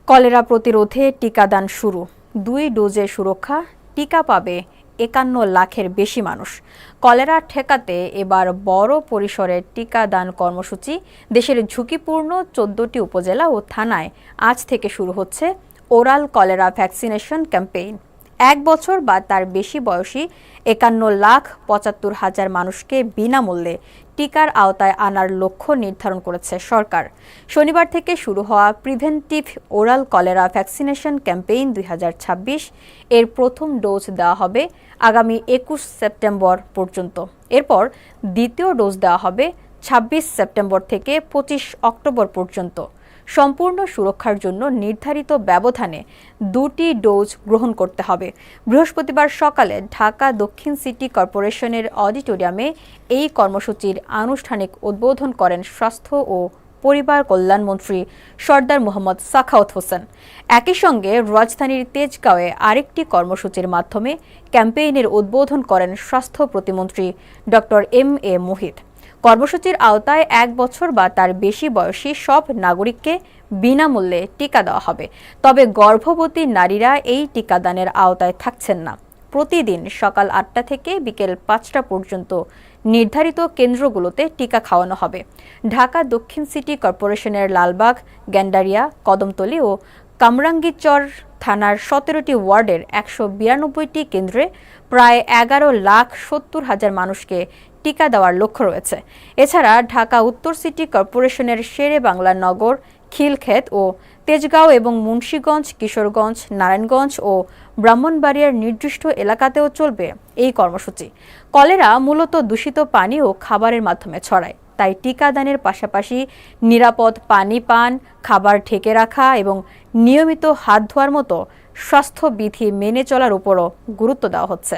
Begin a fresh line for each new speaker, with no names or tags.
Cholera প্রতিরোধে টিকাদান শুরু। 2 ডোজে সুরক্ষা, টিকা পাবে 51 লাখের বেশি মানুষ। কলেরা ঠেকাতে এবার বড় পরিসরের টিকাদান কর্মসূচি। দেশের ঝুঁকিপূর্ণ 14টি উপজেলা ও থানায় আজ থেকে শুরু হচ্ছে ওরাল কলেরা ভ্যাকসিনেশন ক্যাম্পেইন। 1 বছর বা তার বেশি বয়সী 51,75,000 মানুষকে বিনামূল্যে টিকার আওতায় আনার লক্ষ্য নির্ধারণ করেছে সরকার। শনিবার থেকে শুরু হওয়া preventive oral cholera vaccination campaign 2026 এর প্রথম ডোজ দেওয়া হবে আগামী 21 সেপ্টেম্বর পর্যন্ত। এরপর দ্বিতীয় ডোজ দেওয়া হবে 26 সেপ্টেম্বর থেকে 25 অক্টোবর পর্যন্ত। সম্পূর্ণ সুরক্ষার জন্য নির্ধারিত ব্যবধানে 2টি ডোজ গ্রহণ করতে হবে। বৃহস্পতিবার সকালে ঢাকা দক্ষিণ সিটি কর্পোরেশনের অডিটোরিয়ামে এই কর্মসূচির আনুষ্ঠানিক উদ্বোধন করেন স্বাস্থ্য ও পরিবার কল্যাণমন্ত্রী সরদার মোহাম্মদ সাখাওয়াত হোসেন। একই সঙ্গে রাজধানীর তেজগাঁওয়ে আরেকটি কর্মসূচির মাধ্যমে ক্যাম্পেইনের উদ্বোধন করেন স্বাস্থ্য প্রতিমন্ত্রী ডক্টর এম.এ. মুহিত। কর্মসূচির আওতায় 1 বছর বা তার বেশি বয়সী সব নাগরিককে বিনামূল্যে টিকা দেওয়া হবে। তবে গর্ভবতী নারীরা এই টিকাদানের আওতায় থাকছেন না। প্রতিদিন সকাল 8টা থেকে বিকেল 5টা পর্যন্ত নির্ধারিত কেন্দ্রগুলোতে টিকা খাওয়ানো হবে। ঢাকা দক্ষিণ সিটি কর্পোরেশনের লালবাগ, গ্যান্ডারিয়া, কদমতলী ও কামরাঙ্গীরচর থানার 17টি ওয়ার্ডের 192টি কেন্দ্রে প্রায় 11,70,000 মানুষকে টিকা দেওয়ার লক্ষ্য রয়েছে। এছাড়া ঢাকা উত্তর সিটি কর্পোরেশনের শেরেবাংলা নগর, খিলক্ষেত ও তেজগাঁও এবং মুন্সিগঞ্জ, কিশোরগঞ্জ, নারায়ণগঞ্জ ও ব্রাহ্মণবাড়িয়ার নির্দিষ্ট এলাকাতেও চলবে এই কর্মসূচি। কলেরা মূলত দূষিত পানি ও খাবারের মাধ্যমে ছড়ায়। তাই টিকাদানের পাশাপাশি নিরাপদ পানি পান, খাবার ঢেকে রাখা এবং নিয়মিত হাত ধোয়ার মতো স্বাস্থ্যবিধি মেনে চলার উপরও গুরুত্ব দেওয়া হচ্ছে।